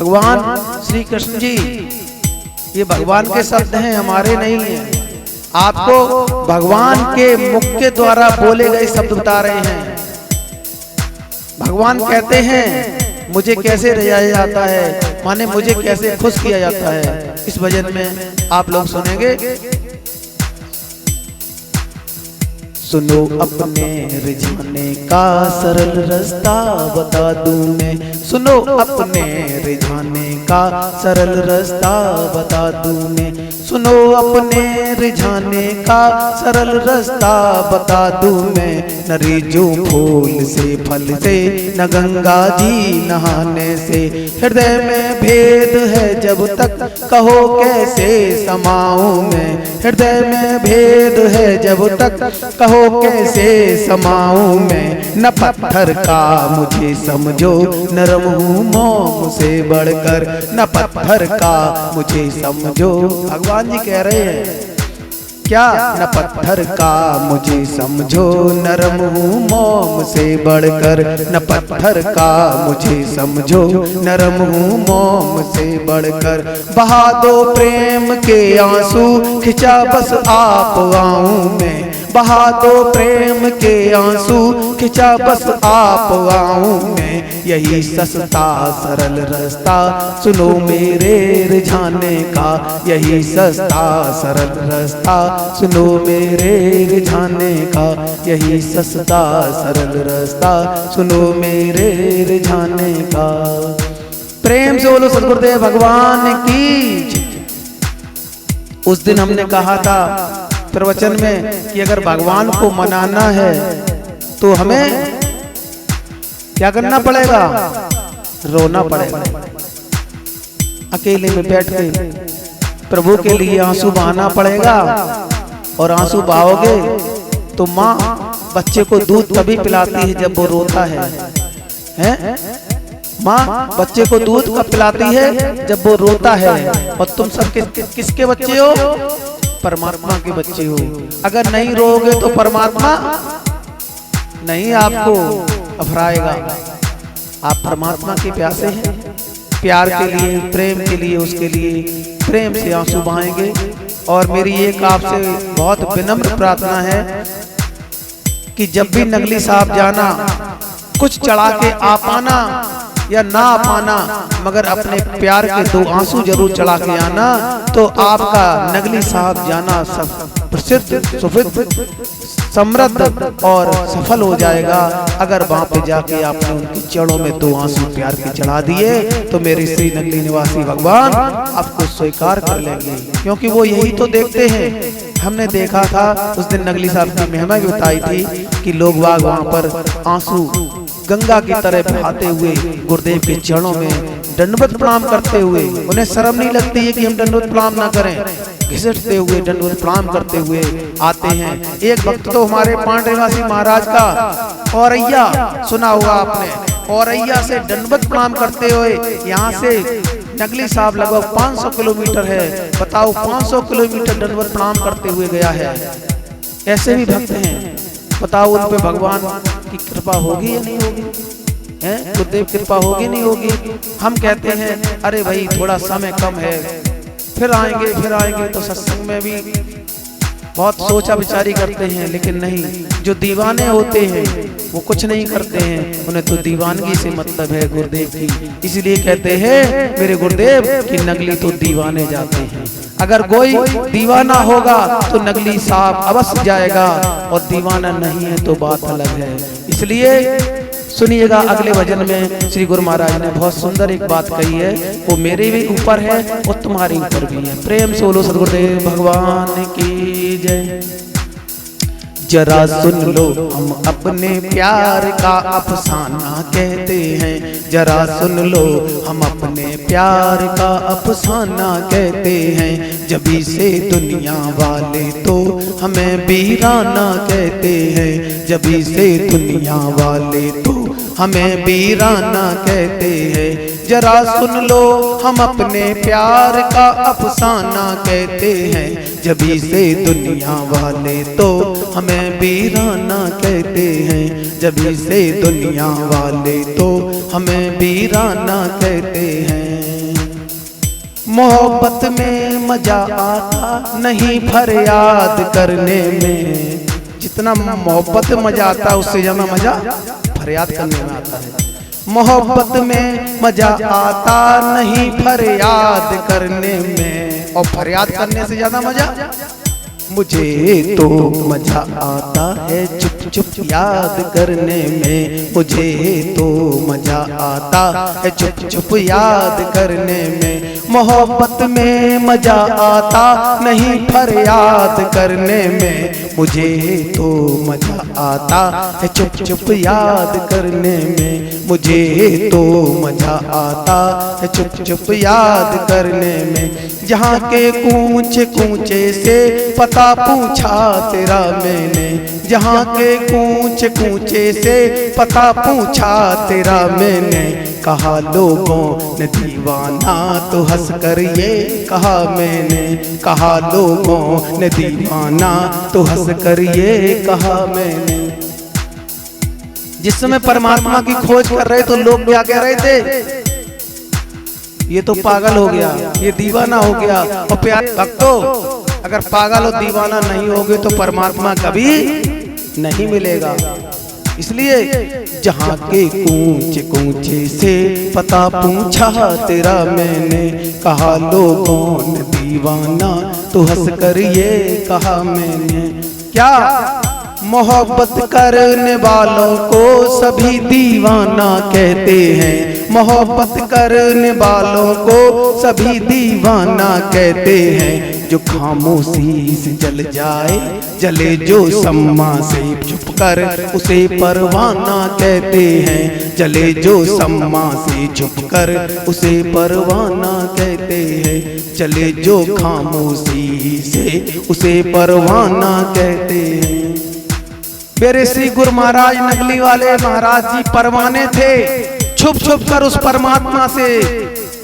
भगवान श्री कृष्ण जी, ये भगवान के शब्द हैं, हमारे नहीं हैं। आपको भगवान के मुख के द्वारा बोले गए शब्द बता रहे हैं। भगवान कहते हैं मुझे कैसे रिझाया जाता है, माने मुझे कैसे खुश किया जाता है। इस भजन में आप लोग सुनेंगे। सुनो अपने रिझाने का सरल रास्ता बता दूं मैं, सुनो अपने रिझाने का सरल रास्ता बता दूं मैं, सुनो अपने रिझाने का सरल रास्ता बता दूं मैं। न रिझो फूल से फल से, न गंगा जी नहाने से, हृदय में भेद है जब तक कहो कैसे समाऊं मैं, हृदय में भेद है जब तक कहो कैसे समाऊं मैं। न पत्थर का मुझे समझो नरम हूँ मोम से बढ़कर, न पत्थर का मुझे समझो। भगवान जी कह रहे हैं क्या, न पत्थर का मुझे समझो नरम हूँ मोम से बढ़कर, न पत्थर का मुझे समझो नरम हूँ मोम से बढ़कर। बहा दो प्रेम के आंसू खिंचा बस आप आऊं मैं, बहा दो प्रेम के आंसू खिंचा बस आप आऊं मैं। यही सस्ता सरल रास्ता सुनो मेरे रिझाने का, यही सस्ता सरल रास्ता सुनो मेरे रिझाने का, यही सस्ता सरल रास्ता सुनो मेरे रिझाने का। प्रेम से बोलो सद्गुरुदेव भगवान की। उस दिन हमने कहा था प्रवचन में कि अगर भगवान को मनाना है तो हमें क्या करना पड़ेगा, रोना पड़ेगा। अकेले में बैठ के प्रभु के लिए आंसू बहाना पड़ेगा, और आंसू बहाओगे तो माँ बच्चे को दूध तभी पिलाती है जब वो रोता है, हैं? माँ बच्चे को दूध कब पिलाती है, जब वो रोता है। और तुम सब किसके बच्चे हो, परमात्मा के बच्चे हो। अगर नहीं रोगे तो परमात्मा नहीं आपको अफराएगा। आप परमात्मा के प्यासे हैं, प्यार के लिए, प्रेम के लिए, उसके लिए प्रेम से आंसू बहाएंगे। और मेरी एक आपसे बहुत विनम्र प्रार्थना है कि जब भी नगली साहब जाना, कुछ चढ़ा के आ पाना या ना आ पाना, मगर अपने प्यार के दो आंसू जरूर चढ़ा के आना, तो आपका नगली साहब जाना सब प्रसिद्ध, सुप्रसिद्ध, समृद्ध और सफल हो जाएगा। अगर वहां पे जाके आपने उनकी जड़ों में दो आंसू प्यार के चढ़ा दिए तो मेरे श्री नगली निवासी भगवान आपको स्वीकार कर लेंगे, क्योंकि वो यही तो देखते हैं। हमने देखा था उस दिन नगली साहब की महिमा भी बताई थी कि लोग बाग वहां पर आंसू गंगा की तरह बहाते हुए गुरुदेव के चरणों में दंडवत प्रणाम करते हुए, उन्हें शर्म नहीं लगती है कि हम दंडवत प्रणाम ना करें, घिसटते हुए दंडवत प्रणाम करते हुए आते हैं। एक भक्त तो हमारे पांडवासी महाराज का औरैया सुना होगा आपने, औरैया से दंडवत प्रणाम करते हुए यहाँ से नगली साहब लगभग 500 किलोमीटर है। बताओ 500 किलोमीटर दंडवत प्रणाम करते हुए गया है। ऐसे भी भक्त हैं, बताओ उन पे भगवान की कृपा होगी या नहीं होगी, हैं? गुरुदेव कृपा होगी नहीं होगी। हम कहते हैं अरे भाई थोड़ा समय कम है, फिर आएंगे तो सत्संग में भी बहुत सोचा विचारी करते हैं, लेकिन नहीं, जो दीवाने होते हैं वो कुछ नहीं करते हैं, उन्हें तो दीवानगी से मतलब है गुरुदेव की। इसलिए कहते हैं मेरे गुरुदेव कि नगली तो दीवाने जाते हैं। अगर कोई दीवाना होगा तो नगली साहब अवश्य जाएगा, और दीवाना नहीं है तो बात अलग है। इसलिए सुनिएगा अगले भजन में श्री गुरु महाराज ने बहुत सुंदर एक बात कही है, वो मेरे भी ऊपर है और तुम्हारे ऊपर भी है। प्रेम से बोलो सद्गुरुदेव भगवान की जय। जरा सुन लो हम अपने प्यार का अफसाना कहते हैं, जरा सुन लो हम अपने प्यार का अफसाना कहते हैं। जभी से दुनिया वाले तो हमें वीराना कहते हैं, जभी से दुनिया वाले तो हमें वीराना कहते हैं। जरा सुन लो हम अपने प्यार का अफसाना कहते हैं। जभी से दुनिया वाले तो हमें वीराना कहते हैं। जभी से दुनिया वाले तो हमें वीराना कहते हैं। मोहब्बत में मजा आता नहीं फरियाद करने में। जितना मोहब्बत में मजा आता है उससे ज्यादा मजा फरियाद करने में आता है। मोहब्बत में मजा आता नहीं फरियाद करने में, और फरियाद करने से ज्यादा मजा मुझे तो मजा आता है चुप चुप याद करने में। मुझे तो मजा आता है चुप चुप याद करने में। मोहब्बत में मजा आता नहीं फरियाद करने में। मुझे तो मजा आता है चुप चुप याद करने में। मुझे तो मजा आता है चुप चुप याद करने में। जहाँ के कूचे कूचे से पता पूछा तेरा मैंने। जहाँ के कूचे कूचे से पता पूछा तेरा मैंने। कहा लोगों ने दीवाना तो हंस कर ये कहा मैंने। कहा लोगों ने दीवाना तो हंस कर ये कहा मैंने। जिस समय परमात्मा की खोज कर रहे तो लोग क्या कह रहे थे? ये तो पागल हो गया, ये दीवाना हो गया। और प्यार भक्तों, अगर पागल और दीवाना नहीं होगे तो परमात्मा कभी नहीं मिलेगा। इसलिए जहाँ के कूचे कूचे से पता पूछा तेरा मैंने। कहा लोगों ने दीवाना तो हंस कर ये कहा मैंने। क्या मोहब्बत करने वालों को सभी दीवाना कहते हैं। मोहब्बत करने वालों को सभी दीवाना कहते हैं। जो खामोशी से जल जाए जले जो सम्मा से चुप कर उसे परवाना कहते हैं। जले जो सम्मा से चुप कर उसे परवाना कहते हैं। चले जो खामोशी से उसे परवाना कहते हैं। मेरे श्री गुरु महाराज नगली वाले महाराज जी परवाने थे, छुप छुप कर उस परमात्मा से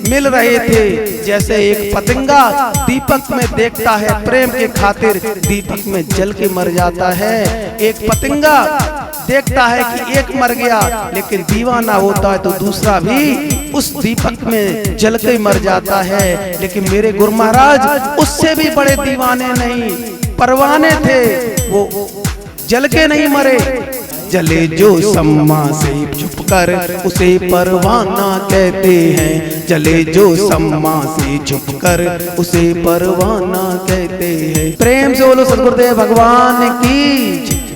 मिल रहे थे। जैसे एक पतंगा दीपक में देखता है प्रेम के खातिर दीपक में जल के मर जाता है। एक पतंगा देखता है कि एक मर गया, लेकिन दीवाना होता है तो दूसरा भी उस दीपक में जल के मर जाता है। लेकिन मेरे गुरु महाराज उससे भी बड़े दीवाने नहीं, परवाने थे। वो जल के नहीं मरे। जले जो सम्मा से चुप कर उसे परवाना कहते हैं। जले जो सम्मा से चुप कर उसे परवाना कहते हैं। प्रेम से बोलो सद्गुरुदेव भगवान की।